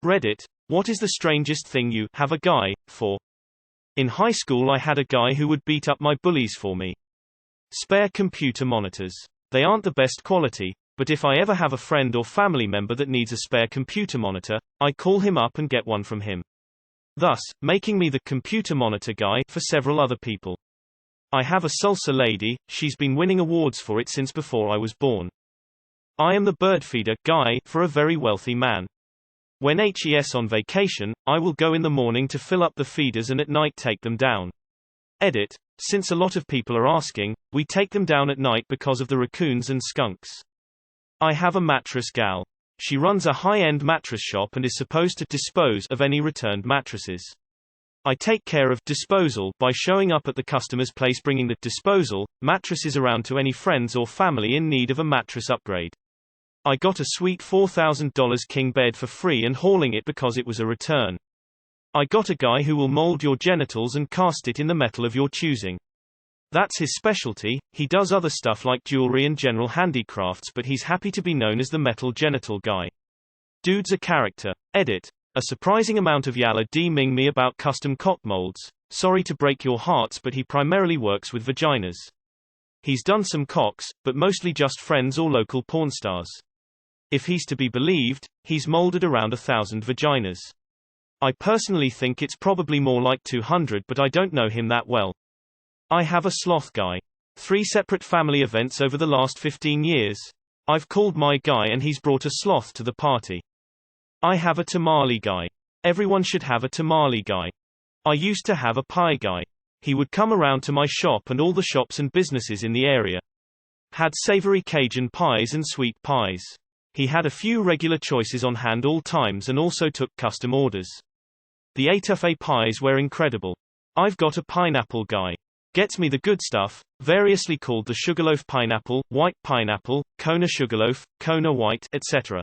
Reddit. What is the strangest thing you have a guy for? In high school I had a guy who would beat up my bullies for me. Spare computer monitors. They aren't the best quality, but if I ever have a friend or family member that needs a spare computer monitor, I call him up and get one from him. Thus, making me the computer monitor guy for several other people. I have a salsa lady, she's been winning awards for it since before I was born. I am the bird feeder guy for a very wealthy man. When HES on vacation, I will go in the morning to fill up the feeders and at night take them down. Edit. Since a lot of people are asking, we take them down at night because of the raccoons and skunks. I have a mattress gal. She runs a high-end mattress shop and is supposed to dispose of any returned mattresses. I take care of disposal by showing up at the customer's place bringing the disposal mattresses around to any friends or family in need of a mattress upgrade. I got a sweet $4,000 king bed for free and hauling it because it was a return. I got a guy who will mold your genitals and cast it in the metal of your choosing. That's his specialty. He does other stuff like jewelry and general handicrafts, but he's happy to be known as the metal genital guy. Dude's a character. Edit. A surprising amount of y'all are DMing me about custom cock molds. Sorry to break your hearts, but he primarily works with vaginas. He's done some cocks, but mostly just friends or local porn stars. If he's to be believed, he's molded around 1,000 vaginas. I personally think it's probably more like 200, but I don't know him that well. I have a sloth guy. 3 separate family events over the last 15 years. I've called my guy and he's brought a sloth to the party. I have a tamale guy. Everyone should have a tamale guy. I used to have a pie guy. He would come around to my shop and all the shops and businesses in the area. Had savory Cajun pies and sweet pies. He had a few regular choices on hand all times and also took custom orders. The étouffée pies were incredible. I've got a pineapple guy. Gets me the good stuff, variously called the sugarloaf pineapple, white pineapple, Kona sugarloaf, Kona white, etc.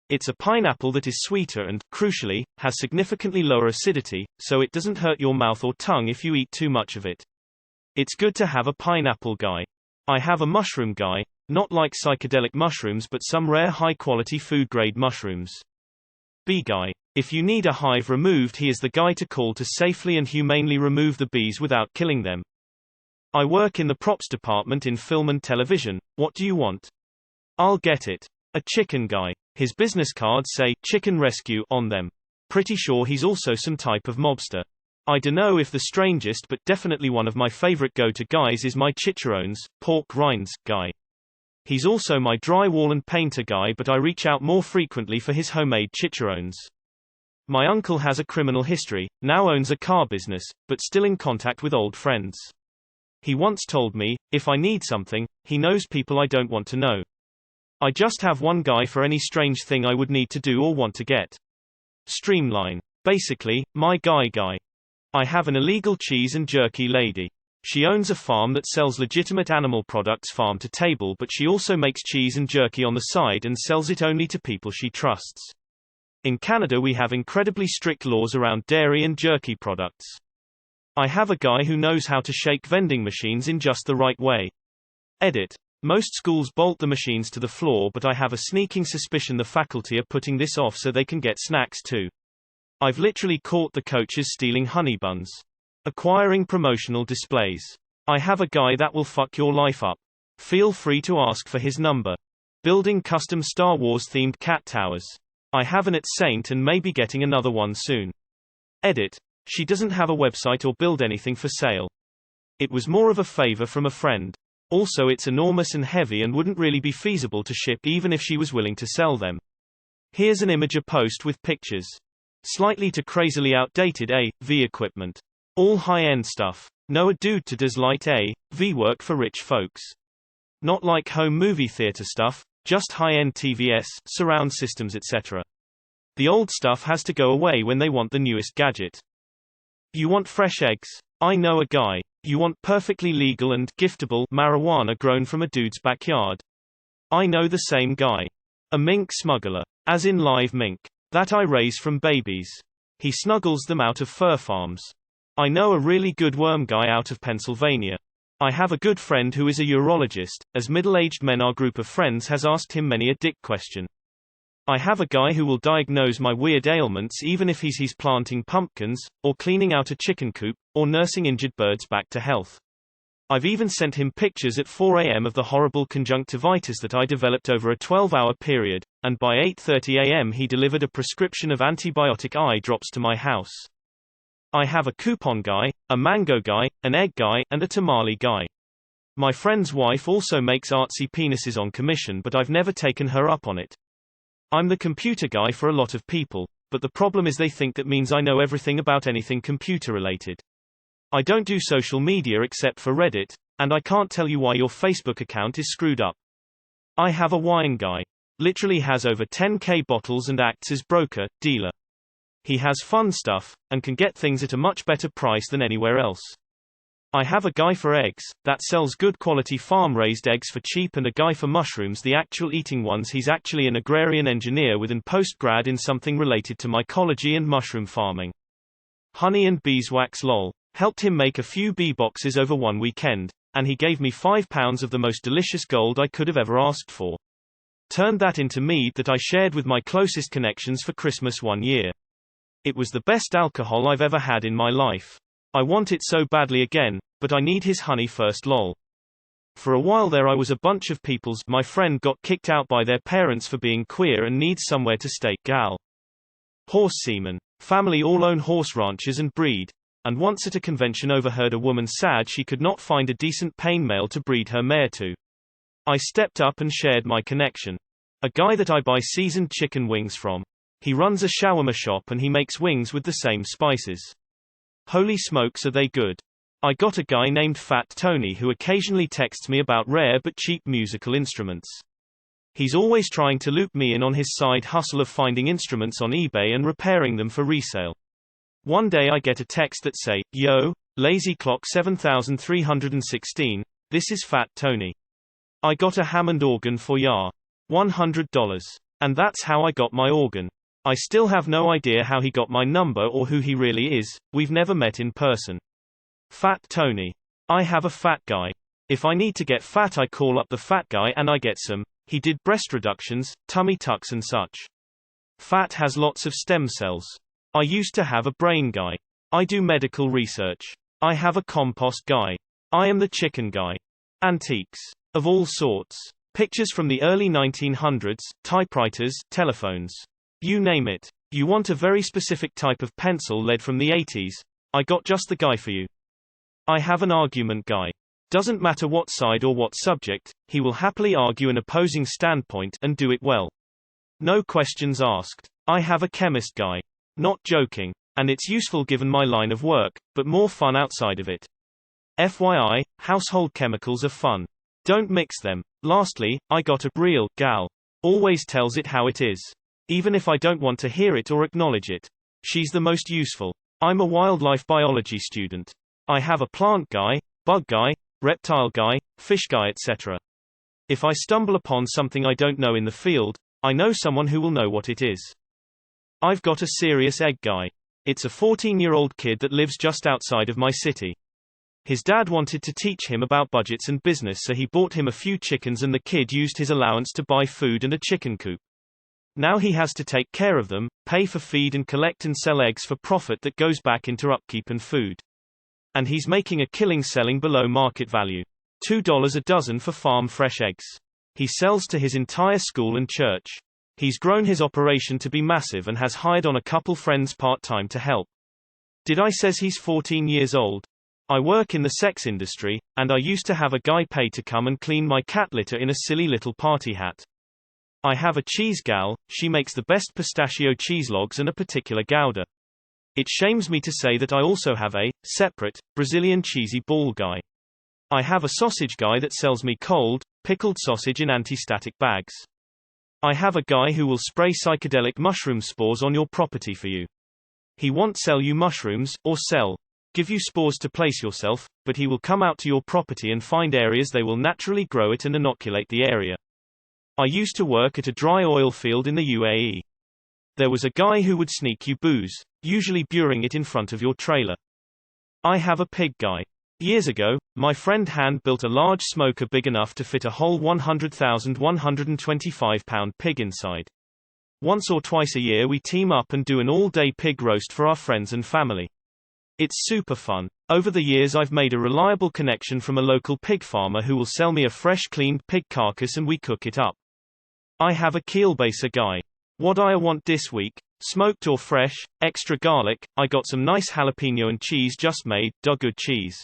It's a pineapple that is sweeter and, crucially, has significantly lower acidity, so it doesn't hurt your mouth or tongue if you eat too much of it. It's good to have a pineapple guy. I have a mushroom guy, not like psychedelic mushrooms but some rare high-quality food-grade mushrooms. Bee guy. If you need a hive removed, he is the guy to call to safely and humanely remove the bees without killing them. I work in the props department in film and television. What do you want? I'll get it. A chicken guy. His business cards say chicken rescue on them. Pretty sure he's also some type of mobster. I dunno if the strangest, but definitely one of my favorite go-to guys is my chicharrones, pork rinds, guy. He's also my drywall and painter guy, but I reach out more frequently for his homemade chicharrones. My uncle has a criminal history, now owns a car business, but still in contact with old friends. He once told me, if I need something, he knows people I don't want to know. I just have one guy for any strange thing I would need to do or want to get. Streamline. Basically, my guy. I have an illegal cheese and jerky lady. She owns a farm that sells legitimate animal products farm to table, but she also makes cheese and jerky on the side and sells it only to people she trusts. In Canada we have incredibly strict laws around dairy and jerky products. I have a guy who knows how to shake vending machines in just the right way. Edit. Most schools bolt the machines to the floor, but I have a sneaking suspicion the faculty are putting this off so they can get snacks too. I've literally caught the coaches stealing honey buns. Acquiring promotional displays. I have a guy that will fuck your life up. Feel free to ask for his number. Building custom Star Wars themed cat towers. I have an at Saint and may be getting another one soon. Edit. She doesn't have a website or build anything for sale. It was more of a favor from a friend. Also it's enormous and heavy and wouldn't really be feasible to ship even if she was willing to sell them. Here's an image post with pictures. Slightly to crazily outdated AV equipment. All high-end stuff. No a dude to does light AV work for rich folks. Not like home movie theater stuff, just high-end TVS, surround systems etc. The old stuff has to go away when they want the newest gadget. You want fresh eggs? I know a guy. You want perfectly legal and giftable marijuana grown from a dude's backyard? I know the same guy. A mink smuggler. As in live mink. That I raise from babies. He snuggles them out of fur farms. I know a really good worm guy out of Pennsylvania. I have a good friend who is a urologist. As middle-aged men our group of friends has asked him many a dick question. I have a guy who will diagnose my weird ailments even if he's planting pumpkins, or cleaning out a chicken coop, or nursing injured birds back to health. I've even sent him pictures at 4 a.m. of the horrible conjunctivitis that I developed over a 12-hour period, and by 8:30 a.m. he delivered a prescription of antibiotic eye drops to my house. I have a coupon guy, a mango guy, an egg guy, and a tamale guy. My friend's wife also makes artsy penises on commission, but I've never taken her up on it. I'm the computer guy for a lot of people, but the problem is they think that means I know everything about anything computer related. I don't do social media except for Reddit, and I can't tell you why your Facebook account is screwed up. I have a wine guy. Literally has over 10k bottles and acts as broker, dealer. He has fun stuff, and can get things at a much better price than anywhere else. I have a guy for eggs, that sells good quality farm-raised eggs for cheap, and a guy for mushrooms, the actual eating ones. He's actually an agrarian engineer with an post-grad in something related to mycology and mushroom farming. Honey and beeswax lol. Helped him make a few bee boxes over one weekend, and he gave me £5 of the most delicious gold I could have ever asked for. Turned that into mead that I shared with my closest connections for Christmas one year. It was the best alcohol I've ever had in my life. I want it so badly again, but I need his honey first lol. For a while there I was a bunch of people's. My friend got kicked out by their parents for being queer and needs somewhere to stay. Gal. Horse semen. Family all own horse ranches and breed. And once at a convention overheard a woman sad she could not find a decent paying male to breed her mare to. I stepped up and shared my connection. A guy that I buy seasoned chicken wings from. He runs a shawarma shop and he makes wings with the same spices. Holy smokes, are they good. I got a guy named Fat Tony who occasionally texts me about rare but cheap musical instruments. He's always trying to loop me in on his side hustle of finding instruments on eBay and repairing them for resale. One day I get a text that say, "Yo, Lazy Clock 7316, this is Fat Tony. I got a Hammond organ for ya. $100. And that's how I got my organ. I still have no idea how he got my number or who he really is, we've never met in person. Fat Tony. I have a fat guy. If I need to get fat I call up the fat guy and I get some. He did breast reductions, tummy tucks and such. Fat has lots of stem cells. I used to have a brain guy. I do medical research. I have a compost guy. I am the chicken guy. Antiques. Of all sorts. Pictures from the early 1900s, typewriters, telephones. You name it. You want a very specific type of pencil lead from the 80s? I got just the guy for you. I have an argument guy. Doesn't matter what side or what subject, he will happily argue an opposing standpoint and do it well. No questions asked. I have a chemist guy. Not joking. And it's useful given my line of work, but more fun outside of it. FYI, household chemicals are fun. Don't mix them. Lastly, I got a real gal. Always tells it how it is. Even if I don't want to hear it or acknowledge it. She's the most useful. I'm a wildlife biology student. I have a plant guy, bug guy, reptile guy, fish guy, etc. If I stumble upon something I don't know in the field, I know someone who will know what it is. I've got a serious egg guy. It's a 14-year-old kid that lives just outside of my city. His dad wanted to teach him about budgets and business, so he bought him a few chickens and the kid used his allowance to buy food and a chicken coop. Now he has to take care of them, pay for feed and collect and sell eggs for profit that goes back into upkeep and food. And he's making a killing selling below market value. $2 a dozen for farm fresh eggs. He sells to his entire school and church. He's grown his operation to be massive and has hired on a couple friends part-time to help. Did I says he's 14 years old? I work in the sex industry, and I used to have a guy pay to come and clean my cat litter in a silly little party hat. I have a cheese gal, she makes the best pistachio cheese logs and a particular Gouda. It shames me to say that I also have a, separate, Brazilian cheesy ball guy. I have a sausage guy that sells me cold, pickled sausage in anti-static bags. I have a guy who will spray psychedelic mushroom spores on your property for you. He won't sell you mushrooms, or give you spores to place yourself, but he will come out to your property and find areas they will naturally grow it and inoculate the area. I used to work at a dry oil field in the UAE. There was a guy who would sneak you booze, usually burying it in front of your trailer. I have a pig guy. Years ago, my friend hand built a large smoker big enough to fit a whole 100,125-pound pig inside. Once or twice a year we team up and do an all-day pig roast for our friends and family. It's super fun. Over the years I've made a reliable connection from a local pig farmer who will sell me a fresh cleaned pig carcass and we cook it up. I have a kielbasa guy. What I want this week? Smoked or fresh, extra garlic, I got some nice jalapeno and cheese just made, da good cheese.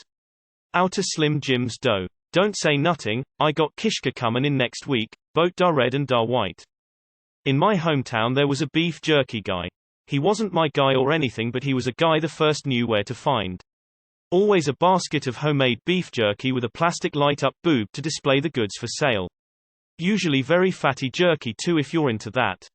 Outer Slim Jim's dough. Don't say nothing, I got kishka coming in next week, both da red and da white. In my hometown there was a beef jerky guy. He wasn't my guy or anything, but he was a guy the first knew where to find. Always a basket of homemade beef jerky with a plastic light-up boob to display the goods for sale. Usually very fatty jerky too if you're into that.